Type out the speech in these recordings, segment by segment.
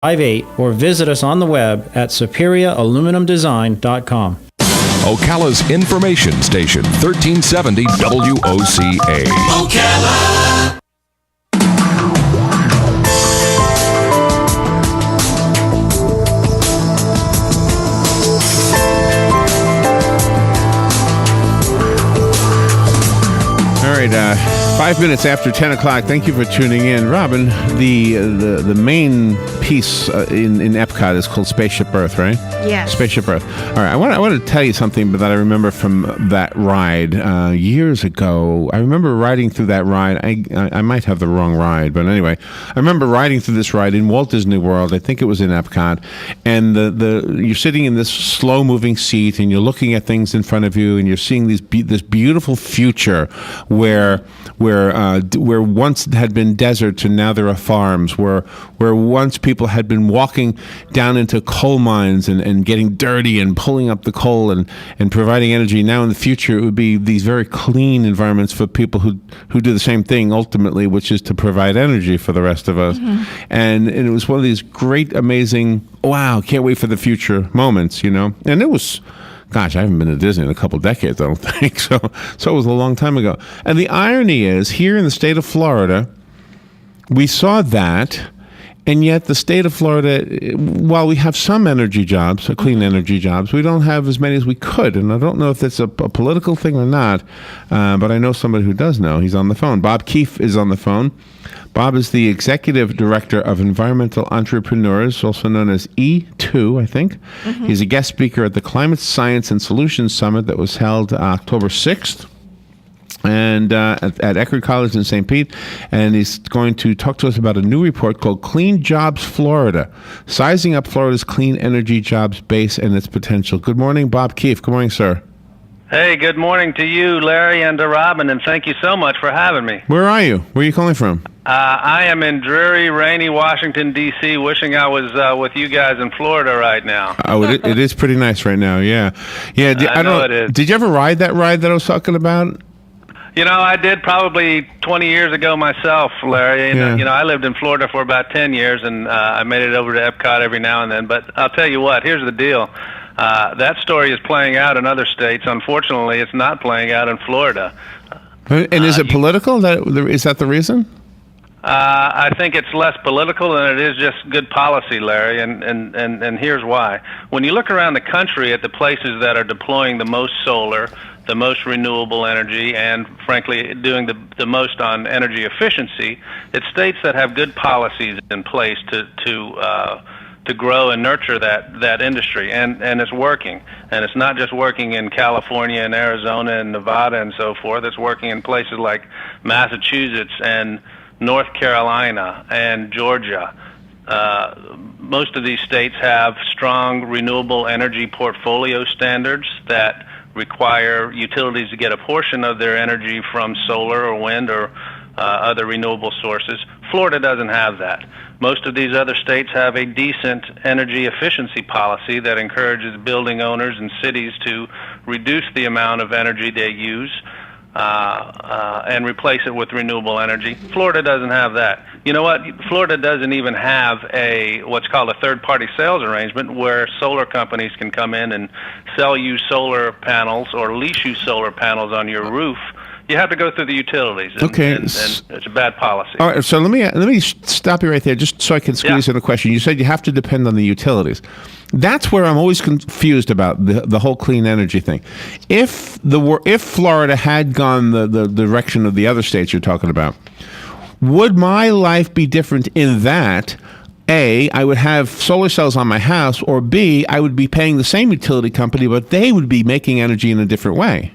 or visit us on the web at superiораluminumdesign.com. Ocala's information station, 1370 WOCA. Ocala. All right, 5 minutes after 10 o'clock. Thank you for tuning in. Robin, the main piece in Epcot is called Spaceship Earth, right? Yes. Spaceship Earth. All right, I want to tell you something that I remember from that ride years ago. I remember riding through that ride. I might have the wrong ride, but anyway, I remember riding through this ride in Walt Disney World. I think it was in Epcot, and you're sitting in this slow-moving seat, and you're looking at things in front of you, and you're seeing this beautiful future where once had been deserts and now there are farms, where once people had been walking down into coal mines and getting dirty and pulling up the coal and providing energy. Now in the future it would be these very clean environments for people who do the same thing ultimately, which is to provide energy for the rest of us. Mm-hmm. And it was one of these great, amazing, wow, can't wait for the future moments, you know? And it was... Gosh, I haven't been to Disney in a couple decades, I don't think. So it was a long time ago. And the irony is, here in the state of Florida, we saw that, and yet the state of Florida, while we have some energy jobs, clean energy jobs, we don't have as many as we could. And I don't know if that's a political thing or not, but I know somebody who does know. He's on the phone. Bob Keefe is on the phone. Bob is the Executive Director of Environmental Entrepreneurs, also known as E2, I think. Mm-hmm. He's a guest speaker at the Climate Science and Solutions Summit that was held October 6th and at Eckerd College in St. Pete. And he's going to talk to us about a new report called Clean Jobs Florida, Sizing Up Florida's Clean Energy Jobs Base and Its Potential. Good morning, Bob Keefe. Good morning, sir. Hey, good morning to you, Larry, and to Robin, and thank you so much for having me. Where are you? Where are you calling from? I am in dreary, rainy Washington, D.C., wishing I was with you guys in Florida right now. Oh, it is pretty nice right now, yeah. Yeah, I know it is. Did you ever ride that ride that I was talking about? You know, I did probably 20 years ago myself, Larry. Yeah. You know, I lived in Florida for about 10 years, and I made it over to Epcot every now and then. But I'll tell you what, here's the deal. That story is playing out in other states. Unfortunately, it's not playing out in Florida. And is it political? Is that the reason? I think it's less political than it is just good policy, Larry, and here's why. When you look around the country at the places that are deploying the most solar, the most renewable energy, and frankly doing the most on energy efficiency, it's states that have good policies in place to grow and nurture that industry, and it's working. And it's not just working in California and Arizona and Nevada and so forth. It's working in places like Massachusetts and North Carolina and Georgia. Most of these states have strong renewable energy portfolio standards that require utilities to get a portion of their energy from solar or wind or other renewable sources. Florida doesn't have that. Most of these other states have a decent energy efficiency policy that encourages building owners and cities to reduce the amount of energy they use and replace it with renewable energy. Florida doesn't have that. You know what? Florida doesn't even have what's called a third-party sales arrangement where solar companies can come in and sell you solar panels or lease you solar panels on your roof. You have to go through the utilities, and it's a bad policy. All right, so let me stop you right there, just so I can squeeze in a question. You said you have to depend on the utilities. That's where I'm always confused about the whole clean energy thing. If Florida had gone the direction of the other states you're talking about, would my life be different in that A, I would have solar cells on my house, or B, I would be paying the same utility company, but they would be making energy in a different way?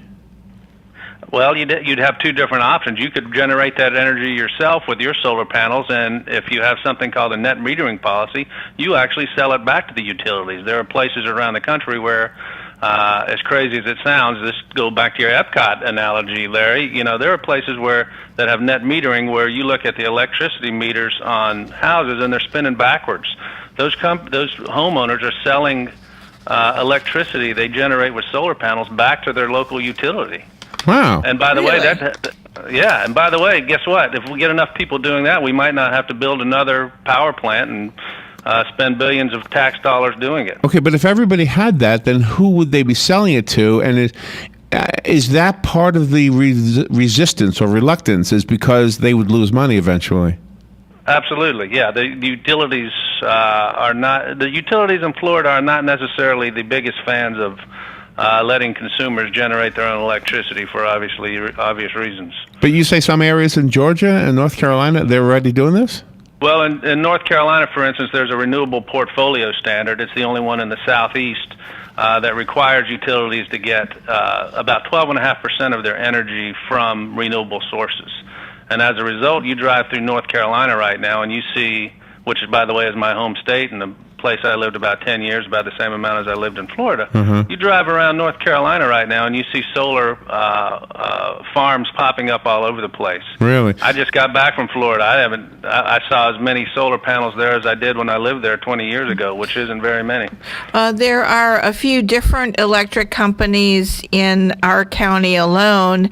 Well, you'd have two different options. You could generate that energy yourself with your solar panels, and if you have something called a net metering policy, you actually sell it back to the utilities. There are places around the country where, as crazy as it sounds, this go back to your Epcot analogy, Larry. You know, there are places that have net metering where you look at the electricity meters on houses and they're spinning backwards. Those homeowners are selling electricity they generate with solar panels back to their local utility. Wow. And by the way, and by the way, guess what? If we get enough people doing that, we might not have to build another power plant and spend billions of tax dollars doing it. Okay, but if everybody had that, then who would they be selling it to? And is that part of the resistance or reluctance? Is because they would lose money eventually? Absolutely, yeah. The utilities are not. The utilities in Florida are not necessarily the biggest fans of letting consumers generate their own electricity for obvious reasons. But you say some areas in Georgia and North Carolina, they're already doing this? Well, in North Carolina, for instance, there's a renewable portfolio standard. It's the only one in the southeast that requires utilities to get about 12.5% of their energy from renewable sources. And as a result, you drive through North Carolina right now and you see, which is, by the way, is my home state and the place I lived about 10 years, about the same amount as I lived in Florida. Mm-hmm. You drive around North Carolina right now and you see solar farms popping up all over the place. Really? I just got back from Florida. I saw as many solar panels there as I did when I lived there 20 years ago, which isn't very many. There are a few different electric companies in our county alone,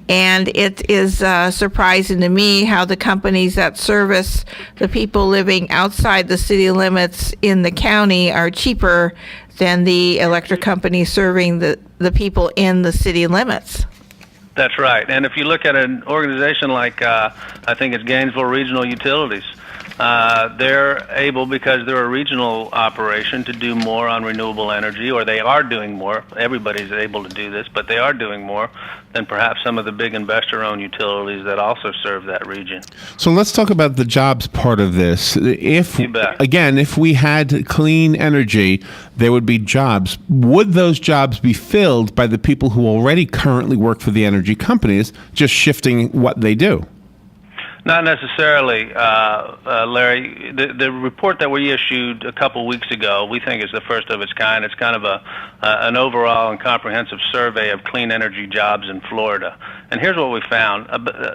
and it is surprising to me how the companies that service the people living outside the city limits in the county are cheaper than the electric companies serving the people in the city limits. That's right. And if you look at an organization like, I think it's Gainesville Regional Utilities, they're able, because they're a regional operation, to do more on renewable energy, or they are doing more. Everybody's able to do this, but they are doing more than perhaps some of the big investor-owned utilities that also serve that region. So let's talk about the jobs part of this. You bet. Again, if we had clean energy, there would be jobs. Would those jobs be filled by the people who already currently work for the energy companies, just shifting what they do? Not necessarily, Larry. The report that we issued a couple weeks ago, we think is the first of its kind. It's kind of an overall and comprehensive survey of clean energy jobs in Florida. And here's what we found.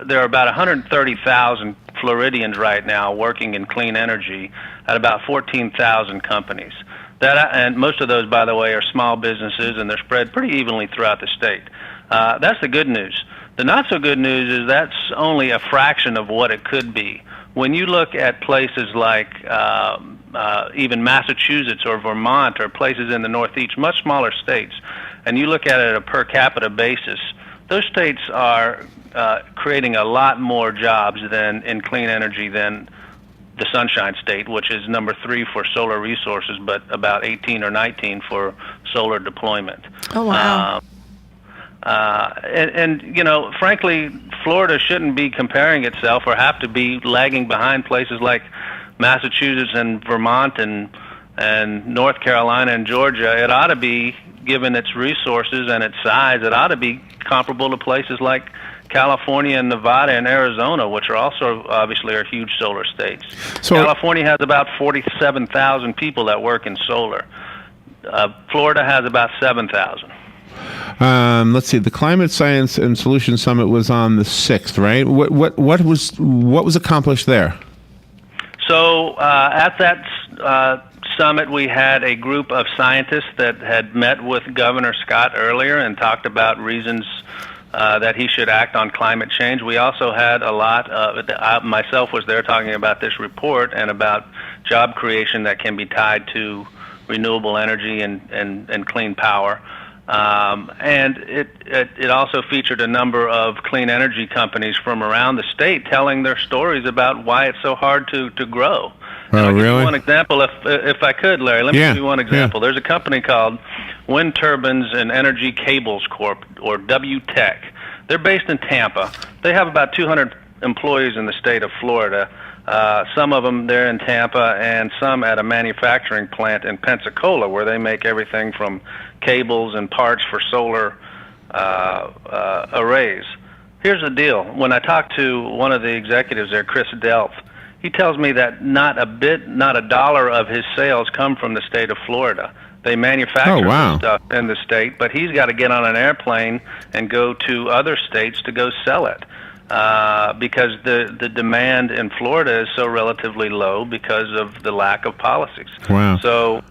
There are about 130,000 Floridians right now working in clean energy at about 14,000 companies. And most of those, by the way, are small businesses, and they're spread pretty evenly throughout the state. That's the good news. The not-so-good news is that's only a fraction of what it could be. When you look at places like even Massachusetts or Vermont or places in the Northeast, much smaller states, and you look at it at a per capita basis, those states are creating a lot more jobs in clean energy than the Sunshine State, which is number 3 for solar resources, but about 18 or 19 for solar deployment. Oh, wow. And you know, frankly, Florida shouldn't be comparing itself or have to be lagging behind places like Massachusetts and Vermont and North Carolina and Georgia. It ought to be, given its resources and its size, it ought to be comparable to places like California and Nevada and Arizona, which are also obviously are huge solar states. So California has about 47,000 people that work in solar. Florida has about 7,000. Let's see. The Climate Science and Solutions Summit was on the 6th, right? What was accomplished there? So at that summit, we had a group of scientists that had met with Governor Scott earlier and talked about reasons that he should act on climate change. We also had a lot of, myself was there talking about this report and about job creation that can be tied to renewable energy and clean power. And it also featured a number of clean energy companies from around the state telling their stories about why it's so hard to grow. Oh, really? One example, if I could, Larry, let me give you one example. There's a company called Wind Turbines and Energy Cables Corp, or WTEC. They're based in Tampa. They have about 200 employees in the state of Florida. Some of them there in Tampa, and some at a manufacturing plant in Pensacola, where they make everything from cables and parts for solar arrays. Here's the deal. When I talked to one of the executives there, Chris Delph, he tells me that not a dollar of his sales come from the state of Florida. They manufacture stuff in the state, but he's got to get on an airplane and go to other states to go sell it. Because the demand in Florida is so relatively low because of the lack of policies. Wow. So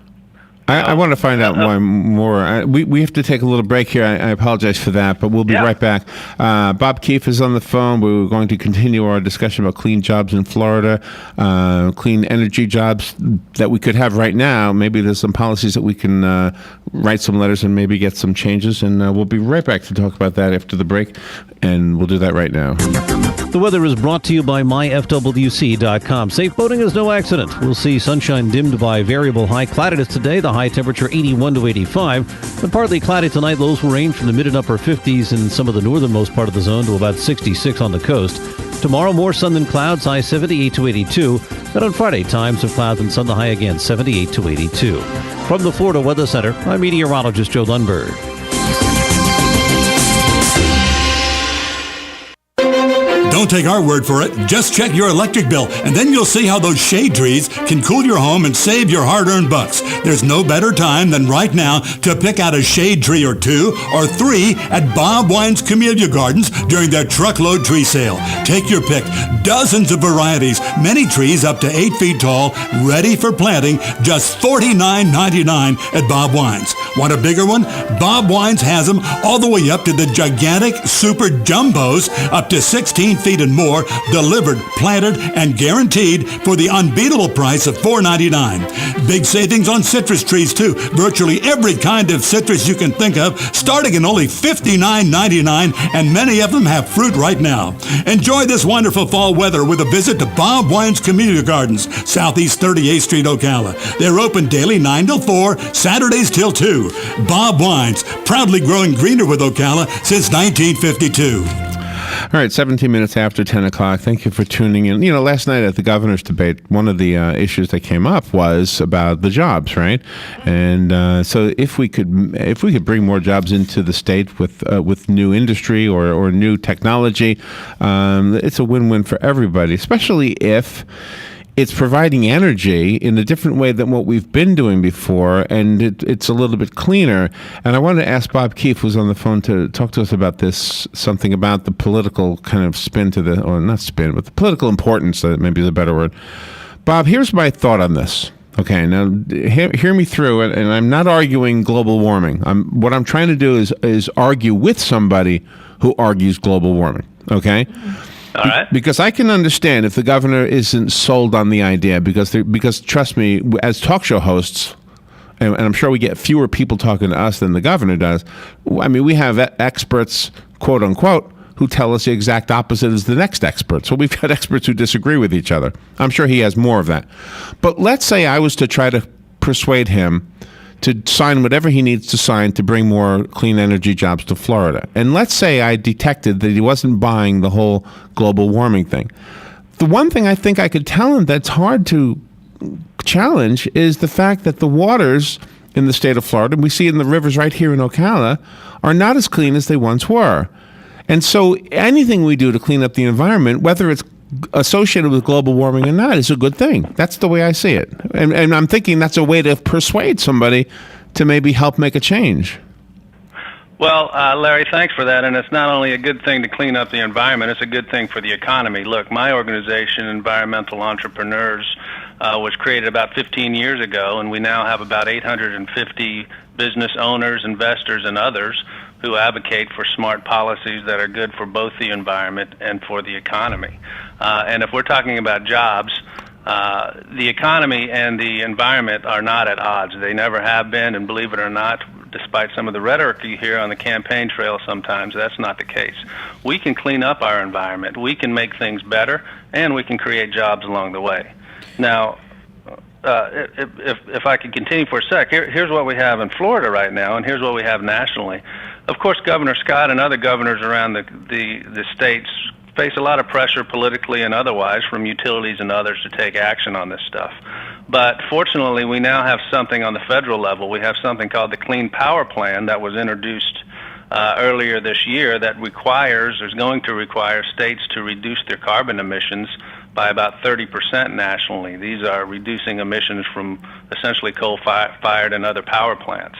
I want to find out more. We have to take a little break here. I apologize for that, but we'll be right back. Bob Keefe is on the phone. We're going to continue our discussion about clean jobs in Florida, clean energy jobs that we could have right now. Maybe there's some policies that we can write some letters and maybe get some changes, and we'll be right back to talk about that after the break, and we'll do that right now. The weather is brought to you by myfwc.com. Safe boating is no accident. We'll see sunshine dimmed by variable high cloudiness today. The high temperature 81 to 85. And partly cloudy tonight. Lows will range from the mid and upper 50s in some of the northernmost part of the zone to about 66 on the coast. Tomorrow, more sun than clouds, high 78 to 82. And on Friday, times of clouds and sun, the high again 78 to 82. From the Florida Weather Center, I'm meteorologist Joe Lundberg. Don't take our word for it. Just check your electric bill, and then you'll see how those shade trees can cool your home and save your hard-earned bucks. There's no better time than right now to pick out a shade tree or 2 or 3 at Bob Wine's Camellia Gardens during their truckload tree sale. Take your pick. Dozens of varieties, many trees up to 8 feet tall, ready for planting, just $49.99 at Bob Wine's. Want a bigger one? Bob Wine's has them all the way up to the gigantic super jumbos, up to 16 feet and more, delivered, planted, and guaranteed for the unbeatable price of $4.99. Big savings on citrus trees, too. Virtually every kind of citrus you can think of, starting at only $59.99, and many of them have fruit right now. Enjoy this wonderful fall weather with a visit to Bob Wine's Camellia Gardens, Southeast 38th Street, Ocala. They're open daily 9 till 4, Saturdays till 2. Bob Wine's, proudly growing greener with Ocala since 1952. All right, 17 minutes after 10 o'clock. Thank you for tuning in. You know, last night at the governor's debate, one of the issues that came up was about the jobs, right? And so if we could bring more jobs into the state with new industry or new technology, it's a win-win for everybody, especially if it's providing energy in a different way than what we've been doing before, and it's a little bit cleaner. And I wanted to ask Bob Keefe, who's on the phone, to talk to us about this, something about the political kind of spin to the, or not spin, but the political importance, maybe is a better word. Bob, here's my thought on this. Okay, now hear me through it, and I'm not arguing global warming. What I'm trying to do is argue with somebody who argues global warming, okay? All right. Because I can understand if the governor isn't sold on the idea, because trust me, as talk show hosts, and I'm sure we get fewer people talking to us than the governor does. I mean, we have experts, quote unquote, who tell us the exact opposite as the next expert. So we've got experts who disagree with each other. I'm sure he has more of that. But let's say I was to try to persuade him to sign whatever he needs to sign to bring more clean energy jobs to Florida. And let's say I detected that he wasn't buying the whole global warming thing. The one thing I think I could tell him that's hard to challenge is the fact that the waters in the state of Florida, and we see it in the rivers right here in Ocala, are not as clean as they once were. And so anything we do to clean up the environment, whether it's associated with global warming or not, is a good thing. That's the way I see it. And I'm thinking that's a way to persuade somebody to maybe help make a change. Well, Larry, thanks for that. And it's not only a good thing to clean up the environment, it's a good thing for the economy. Look, my organization, Environmental Entrepreneurs, was created about 15 years ago, and we now have about 850 business owners, investors, and others who advocate for smart policies that are good for both the environment and for the economy. And if we're talking about jobs, the economy and the environment are not at odds. They never have been, and believe it or not, despite some of the rhetoric you hear on the campaign trail sometimes, that's not the case. We can clean up our environment, we can make things better, and we can create jobs along the way. Now, if I could continue for a sec, here's what we have in Florida right now, and here's what we have nationally. Of course, Governor Scott and other governors around the states face a lot of pressure politically and otherwise from utilities and others to take action on this stuff. But fortunately, we now have something on the federal level. We have something called the Clean Power Plan that was introduced earlier this year that is going to require states to reduce their carbon emissions by about 30% nationally. These are reducing emissions from essentially coal-fired and other power plants.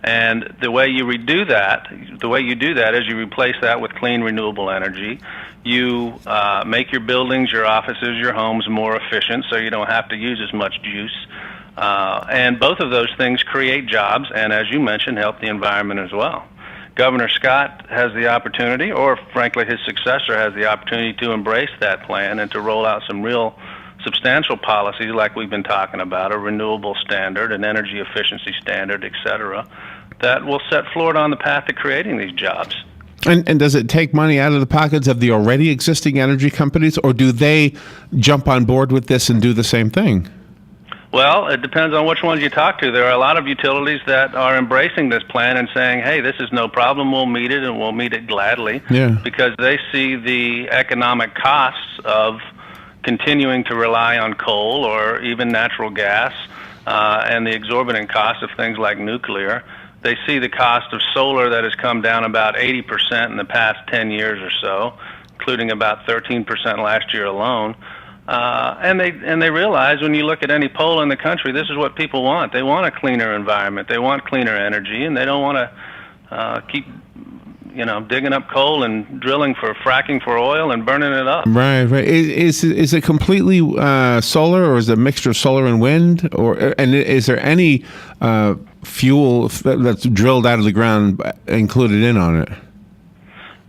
And the way you do that is you replace that with clean, renewable energy. You make your buildings, your offices, your homes more efficient so you don't have to use as much juice. And both of those things create jobs and, as you mentioned, help the environment as well. Governor Scott has the opportunity, or frankly his successor has the opportunity, to embrace that plan and to roll out some real substantial policies like we've been talking about, a renewable standard, an energy efficiency standard, et cetera, that will set Florida on the path to creating these jobs. And does it take money out of the pockets of the already existing energy companies, or do they jump on board with this and do the same thing? Well, it depends on which ones you talk to. There are a lot of utilities that are embracing this plan and saying, hey, this is no problem, we'll meet it, and we'll meet it gladly, because they see the economic costs of continuing to rely on coal or even natural gas, and the exorbitant cost of things like nuclear. They see the cost of solar that has come down about 80% in the past 10 years or so, including about 13% last year alone. And they realize, when you look at any poll in the country, this is what people want. They want a cleaner environment. They want cleaner energy, and they don't want to keep digging up coal and drilling for fracking for oil and burning it up. Right. Is it completely solar, or is it a mixture of solar and wind, and is there any fuel that's drilled out of the ground included in on it?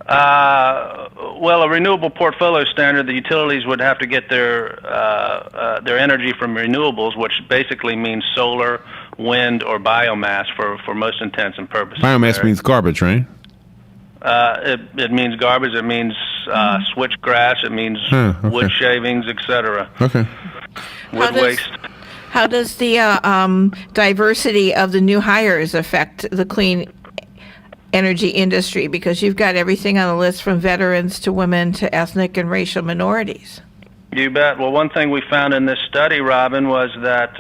Well, a renewable portfolio standard, the utilities would have to get their energy from renewables, which basically means solar, wind, or biomass for most intents and purposes. Biomass means garbage, right? It means garbage. It means switchgrass. It means wood shavings, etc. Okay. Wood waste. How does the diversity of the new hires affect the clean energy industry? Because you've got everything on the list, from veterans to women to ethnic and racial minorities. You bet. Well, one thing we found in this study, Robin, was that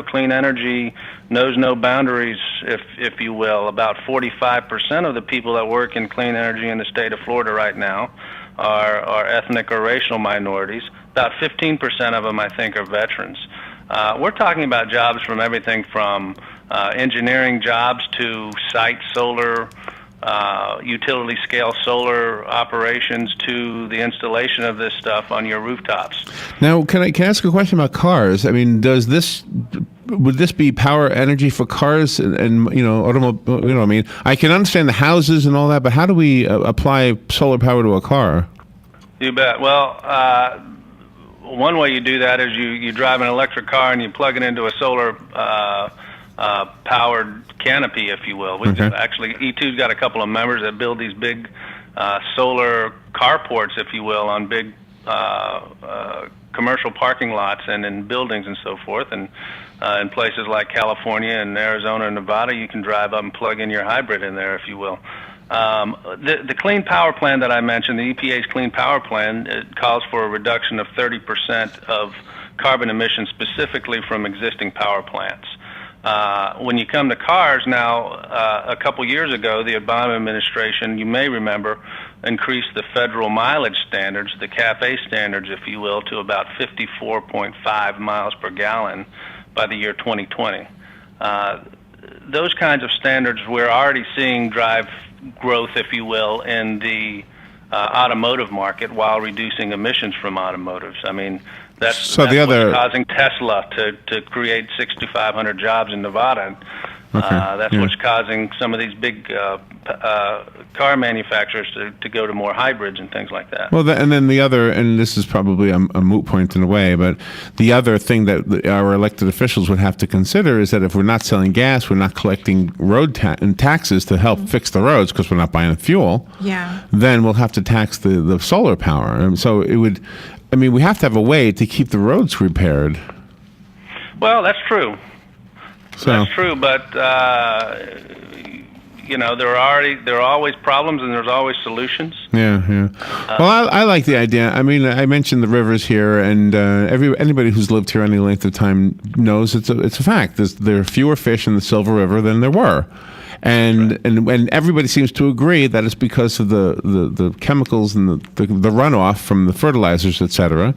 clean energy knows no boundaries, if you will. About 45% of the people that work in clean energy in the state of Florida right now are ethnic or racial minorities. About 15% of them, I think, are veterans. We're talking about jobs from everything from engineering jobs to site solar, utility scale solar operations, to the installation of this stuff on your rooftops. Now, can I ask a question about cars? I mean, would this be power energy for cars and automobile? I mean, I can understand the houses and all that, but how do we apply solar power to a car? You bet. Well, one way you do that is you drive an electric car and you plug it into a solar powered canopy, if you will. Actually, E2's got a couple of members that build these big solar carports, if you will, on big commercial parking lots and in buildings and so forth. And in places like California and Arizona and Nevada, you can drive up and plug in your hybrid in there, if you will. The Clean Power Plan that I mentioned, the EPA's Clean Power Plan, it calls for a reduction of 30% of carbon emissions specifically from existing power plants. When you come to cars now, a couple years ago, the Obama administration, you may remember, increased the federal mileage standards, the CAFE standards, if you will, to about 54.5 miles per gallon by the year 2020. Those kinds of standards we're already seeing drive growth, if you will, in the automotive market while reducing emissions from automotives. I mean, that's what's causing Tesla to create 6,500 jobs in Nevada. That's what's causing some of these big car manufacturers to go to more hybrids and things like that. Well, and then the other, and this is probably a moot point in a way, but the other thing that our elected officials would have to consider is that if we're not selling gas, we're not collecting road taxes to help fix the roads because we're not buying fuel, then we'll have to tax the solar power. And so it would, I mean, we have to have a way to keep the roads repaired. Well, that's true. That's true, but there are always problems and there's always solutions. Well, I like the idea. I mean, I mentioned the rivers here, and anybody who's lived here any length of time knows it's a fact. There are fewer fish in the Silver River than there were. And everybody seems to agree that it's because of the chemicals and the runoff from the fertilizers, et cetera.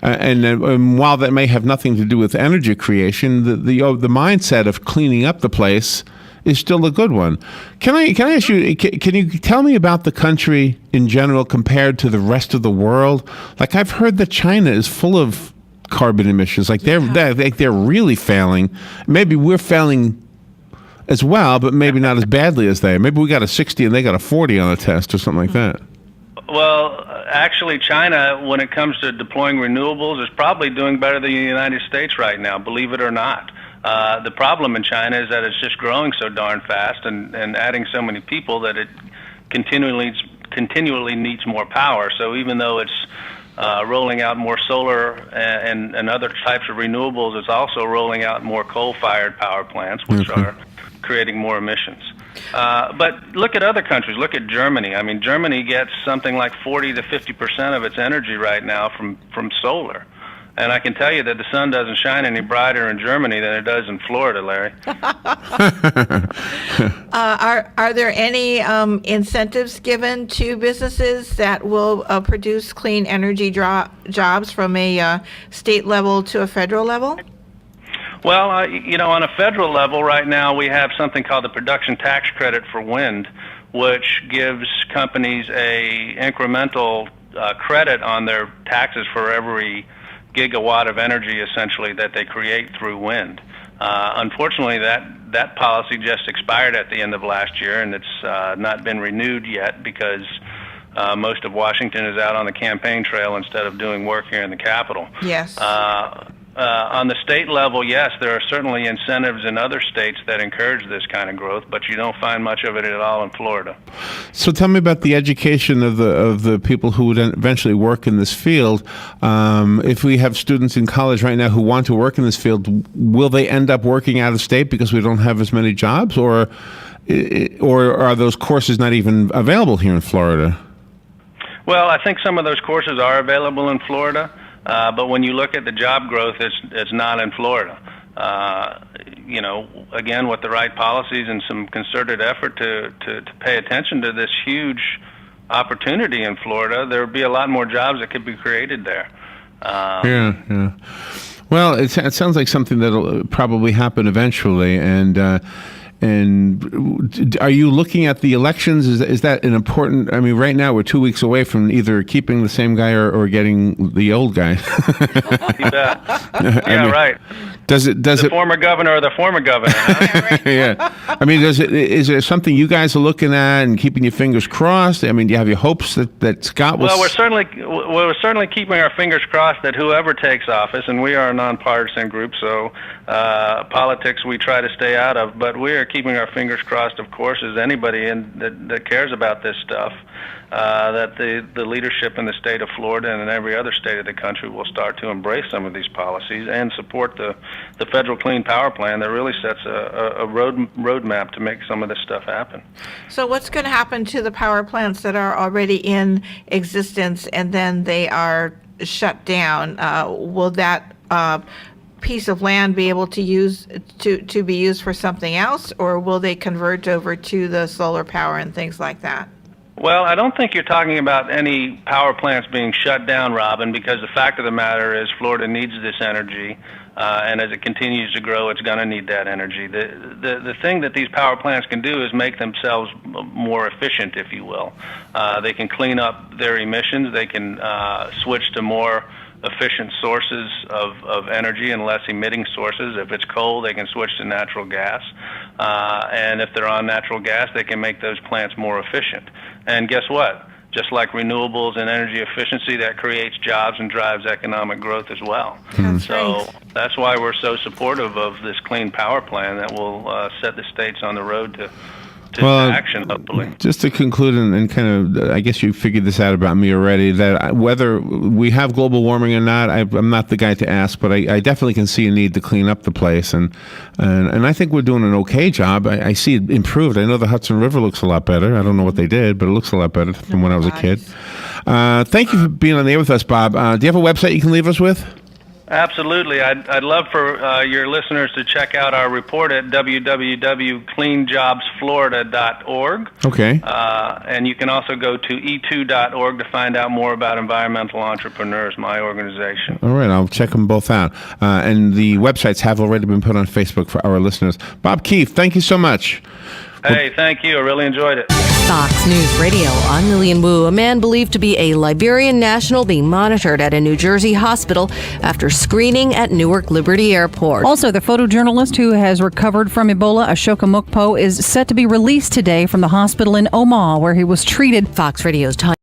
And while that may have nothing to do with energy creation, the mindset of cleaning up the place is still a good one. Can I ask you? Can you tell me about the country in general compared to the rest of the world? Like, I've heard that China is full of carbon emissions. Like they're really failing. Maybe we're failing as well, but maybe not as badly as they. Maybe we got a 60 and they got a 40 on a test or something like that. Well, actually, China, when it comes to deploying renewables, is probably doing better than the United States right now, believe it or not. The problem in China is that it's just growing so darn fast and adding so many people that it continually needs more power. So even though it's rolling out more solar and other types of renewables, it's also rolling out more coal-fired power plants, which are creating more emissions. But look at other countries. Look at Germany. I mean, Germany gets something like 40 to 50% of its energy right now from solar. And I can tell you that the sun doesn't shine any brighter in Germany than it does in Florida, Larry. Are there any incentives given to businesses that will produce clean energy jobs from a state level to a federal level? Well, on a federal level right now, we have something called the production tax credit for wind, which gives companies a incremental credit on their taxes for every gigawatt of energy, essentially, that they create through wind. Unfortunately, that policy just expired at the end of last year, and it's not been renewed yet because most of Washington is out on the campaign trail instead of doing work here in the Capitol. Yes. On the state level, yes, there are certainly incentives in other states that encourage this kind of growth, but you don't find much of it at all in Florida. So tell me about the education of the people who would eventually work in this field. If we have students in college right now who want to work in this field, will they end up working out of state because we don't have as many jobs, or are those courses not even available here in Florida? Well, I think some of those courses are available in Florida. But when you look at the job growth, it's not in Florida. Again, with the right policies and some concerted effort to pay attention to this huge opportunity in Florida, there would be a lot more jobs that could be created there. Yeah. Well, it sounds like something that'll probably happen eventually, and are you looking at the elections? Is that an important? I mean, right now we're 2 weeks away from either keeping the same guy or getting the old guy. You bet. Yeah, right. Does it? Former governor or the former governor? Huh? Yeah. I mean, is there something you guys are looking at and keeping your fingers crossed? I mean, do you have your hopes that Scott will? Well, we're certainly keeping our fingers crossed that whoever takes office, and we are a nonpartisan group, so politics we try to stay out of, but we are keeping our fingers crossed, of course, as anybody that cares about this stuff, that the leadership in the state of Florida and in every other state of the country will start to embrace some of these policies and support the federal Clean Power Plan that really sets a roadmap to make some of this stuff happen. So what's going to happen to the power plants that are already in existence and then they are shut down? Will that piece of land be able to be used for something else, or will they convert over to the solar power and things like that? Well, I don't think you're talking about any power plants being shut down, Robin, because the fact of the matter is Florida needs this energy, and as it continues to grow, it's going to need that energy. The thing that these power plants can do is make themselves more efficient, if you will. They can clean up their emissions. They can switch to more efficient sources of energy and less emitting sources. If it's coal, they can switch to natural gas. And if they're on natural gas, they can make those plants more efficient. And guess what? Just like renewables and energy efficiency, that creates jobs and drives economic growth as well. That's why we're so supportive of this Clean Power Plan that will set the states on the road to action, hopefully. Just to conclude, and kind of, I guess you figured this out about me already, that whether we have global warming or not, I'm not the guy to ask, but I definitely can see a need to clean up the place, and I think we're doing an okay job. I see it improved. I know the Hudson River looks a lot better. I don't know what they did, but it looks a lot better from when I was a kid. Thank you for being on the air with us, Bob. Do you have a website you can leave us with? Absolutely. I'd love for your listeners to check out our report at www.cleanjobsflorida.org. Okay. And you can also go to e2.org to find out more about Environmental Entrepreneurs, my organization. All right. I'll check them both out. And the websites have already been put on Facebook for our listeners. Bob Keefe, thank you so much Hey, thank you. I really enjoyed it. Fox News Radio. I'm Lillian Wu. A man believed to be a Liberian national being monitored at a New Jersey hospital after screening at Newark Liberty Airport. Also, the photojournalist who has recovered from Ebola, Ashoka Mukpo, is set to be released today from the hospital in Omaha, where he was treated. Fox Radio's Tanya